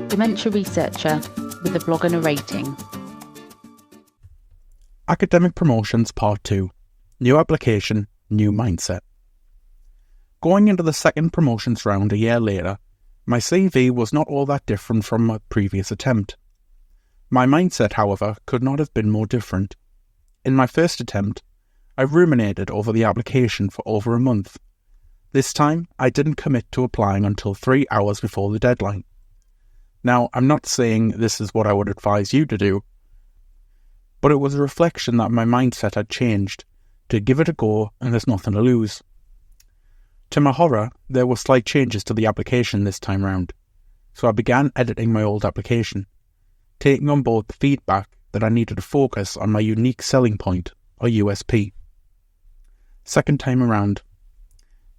Dementia Researcher with a blog and a rating. Academic Promotions Part 2. New Application, New Mindset. Going into the second promotions round a year later, my CV was not all that different from my previous attempt. My mindset, however, could not have been more different. In my first attempt, I ruminated over the application for over a month. This time, I didn't commit to applying until 3 hours before the deadline. Now, I'm not saying this is what I would advise you to do, but it was a reflection that my mindset had changed, to give it a go and there's nothing to lose. To my horror, there were slight changes to the application this time round, so I began editing my old application, taking on board the feedback that I needed to focus on my unique selling point, or USP. Second time around,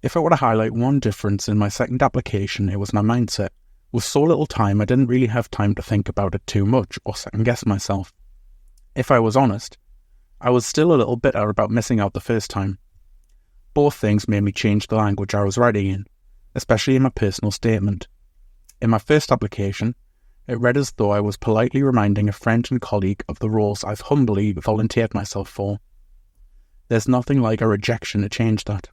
if I were to highlight one difference in my second application, it was my mindset. With so little time, I didn't really have time to think about it too much or second-guess myself. If I was honest, I was still a little bitter about missing out the first time. Both things made me change the language I was writing in, especially in my personal statement. In my first application, it read as though I was politely reminding a friend and colleague of the roles I've humbly volunteered myself for. There's nothing like a rejection to change that.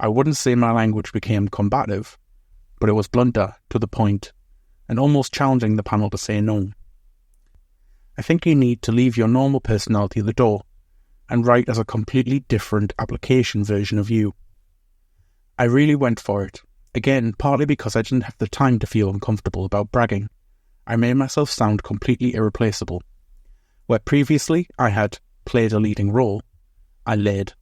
I wouldn't say my language became combative, but it was blunter, to the point, and almost challenging the panel to say no. I think you need to leave your normal personality at the door and write as a completely different application version of you. I really went for it, again partly because I didn't have the time to feel uncomfortable about bragging. I made myself sound completely irreplaceable. Where previously I had played a leading role, I led.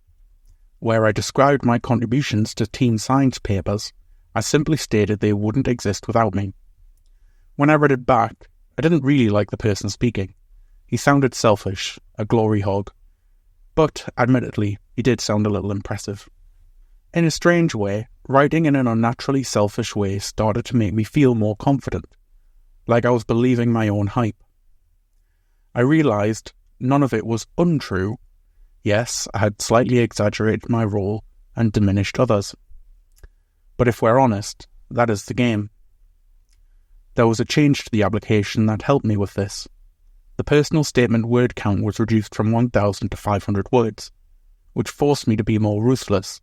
Where I described my contributions to team science papers, I simply stated they wouldn't exist without me. When I read it back, I didn't really like the person speaking. He sounded selfish, a glory hog. But, admittedly, he did sound a little impressive. In a strange way, writing in an unnaturally selfish way started to make me feel more confident, like I was believing my own hype. I realised none of it was untrue. Yes, I had slightly exaggerated my role and diminished others. But if we're honest, that is the game. There was a change to the application that helped me with this. The personal statement word count was reduced from 1,000 to 500 words, which forced me to be more ruthless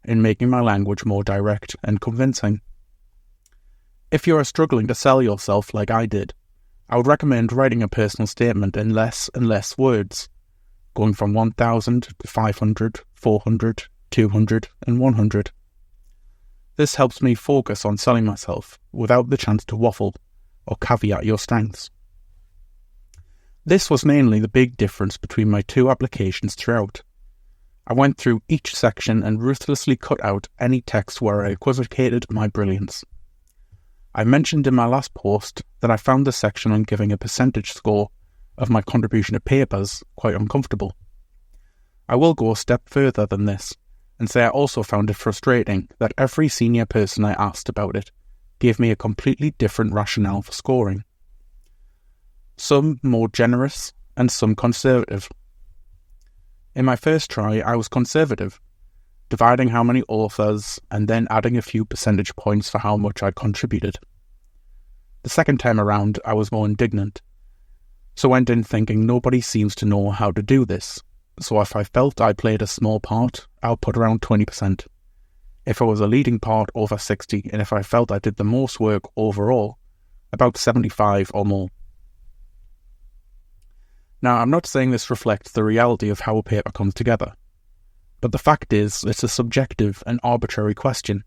in making my language more direct and convincing. If you are struggling to sell yourself like I did, I would recommend writing a personal statement in less and less words, going from 1,000 to 500, 400, 200, and 100. This helps me focus on selling myself without the chance to waffle or caveat your strengths. This was mainly the big difference between my two applications throughout. I went through each section and ruthlessly cut out any text where I equivocated my brilliance. I mentioned in my last post that I found the section on giving a percentage score of my contribution to papers quite uncomfortable. I will go a step further than this and say I also found it frustrating that every senior person I asked about it gave me a completely different rationale for scoring. Some more generous and some conservative. In my first try, I was conservative, dividing how many authors and then adding a few percentage points for how much I'd contributed. The second time around, I was more indignant, so went in thinking nobody seems to know how to do this, so if I felt I played a small part, I'll put around 20%. If I was a leading part, over 60, and if I felt I did the most work overall, about 75 or more. Now, I'm not saying this reflects the reality of how a paper comes together, but the fact is it's a subjective and arbitrary question,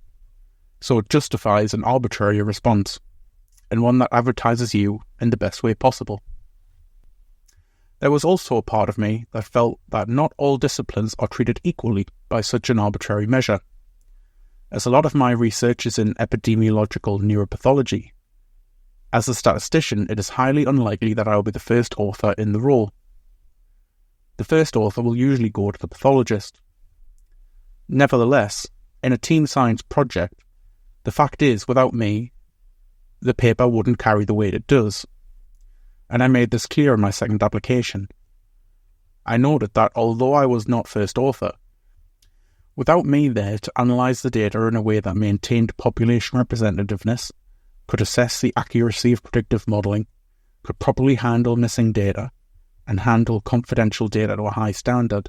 so it justifies an arbitrary response, and one that advertises you in the best way possible. There was also a part of me that felt that not all disciplines are treated equally by such an arbitrary measure. As a lot of my research is in epidemiological neuropathology, as a statistician, it is highly unlikely that I will be the first author in the role. The first author will usually go to the pathologist. Nevertheless, in a team science project, the fact is, without me, the paper wouldn't carry the weight it does. And I made this clear in my second application. I noted that although I was not first author, without me there to analyse the data in a way that maintained population representativeness, could assess the accuracy of predictive modelling, could properly handle missing data, and handle confidential data to a high standard,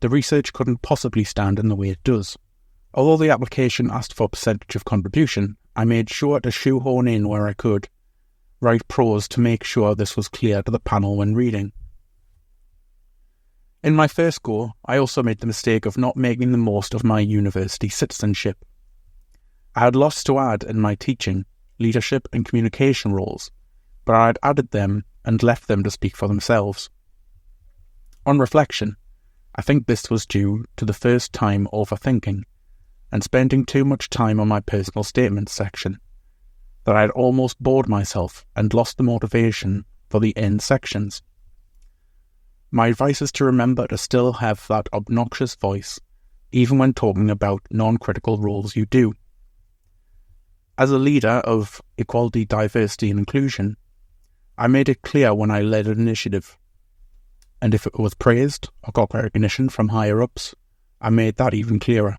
the research couldn't possibly stand in the way it does. Although the application asked for percentage of contribution, I made sure to shoehorn in where I could, write prose to make sure this was clear to the panel when reading. In my first go, I also made the mistake of not making the most of my university citizenship. I had lots to add in my teaching, leadership and communication roles, but I had added them and left them to speak for themselves. On reflection, I think this was due to the first time overthinking and spending too much time on my personal statements section, that I had almost bored myself and lost the motivation for the end sections. My advice is to remember to still have that obnoxious voice, even when talking about non-critical roles you do. As a leader of equality, diversity and inclusion, I made it clear when I led an initiative, and if it was praised or got recognition from higher-ups, I made that even clearer.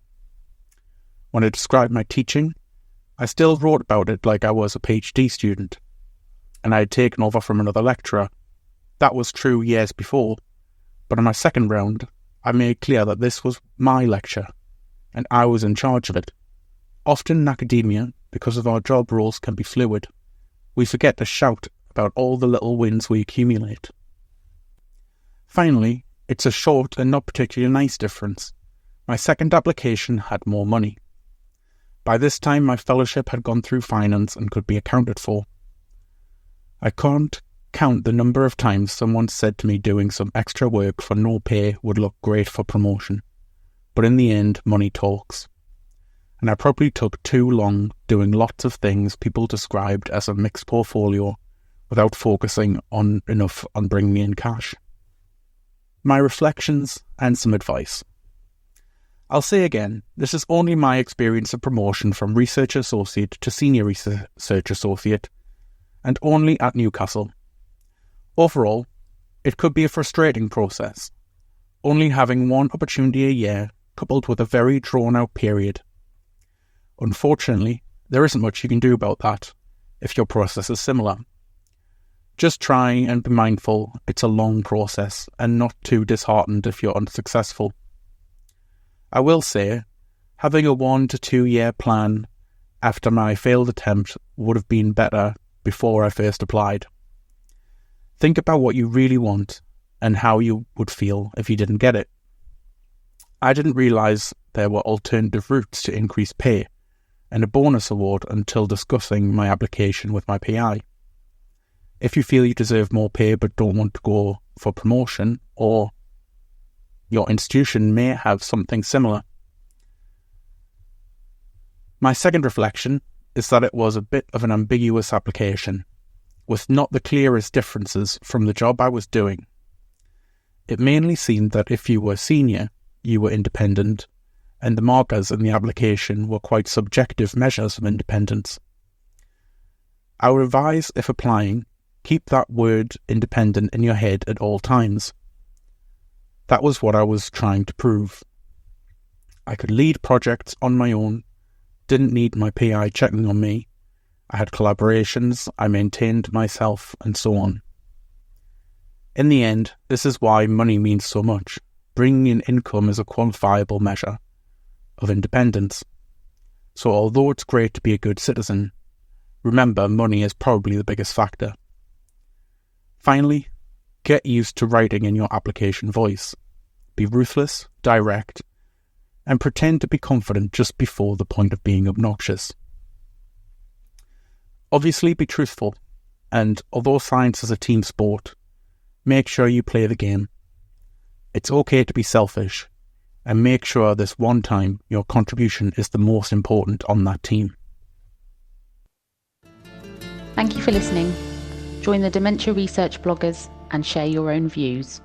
When I described my teaching, I still wrote about it like I was a PhD student, and I had taken over from another lecturer. That was true years before, but in my second round, I made clear that this was my lecture, and I was in charge of it. Often in academia, because of our job roles can be fluid, we forget to shout about all the little wins we accumulate. Finally, it's a short and not particularly nice difference. My second application had more money. By this time, my fellowship had gone through finance and could be accounted for. I can't count the number of times someone said to me doing some extra work for no pay would look great for promotion. But in the end, money talks. And I probably took too long doing lots of things people described as a mixed portfolio without focusing enough on bringing in cash. My reflections and some advice. I'll say again, this is only my experience of promotion from Research Associate to Senior Research Associate, and only at Newcastle. Overall, it could be a frustrating process, only having one opportunity a year coupled with a very drawn-out period. Unfortunately, there isn't much you can do about that if your process is similar. Just try and be mindful it's a long process and not too disheartened if you're unsuccessful. I will say, having a 1 to 2 year plan after my failed attempt would have been better before I first applied. Think about what you really want and how you would feel if you didn't get it. I didn't realise there were alternative routes to increase pay and a bonus award until discussing my application with my PI. If you feel you deserve more pay but don't want to go for promotion, or your institution may have something similar. My second reflection is that it was a bit of an ambiguous application, with not the clearest differences from the job I was doing. It mainly seemed that if you were senior, you were independent, and the markers in the application were quite subjective measures of independence. I would advise, if applying, keep that word independent in your head at all times. That was what I was trying to prove. I could lead projects on my own, didn't need my PI checking on me, I had collaborations, I maintained myself, and so on. In the end, this is why money means so much. Bringing in income is a quantifiable measure of independence. So although it's great to be a good citizen, remember money is probably the biggest factor. Finally, get used to writing in your application voice. Be ruthless, direct, and pretend to be confident just before the point of being obnoxious. Obviously, be truthful, and although science is a team sport, make sure you play the game. It's okay to be selfish, and make sure this one time your contribution is the most important on that team. Thank you for listening. Join the Dementia Research bloggers and share your own views.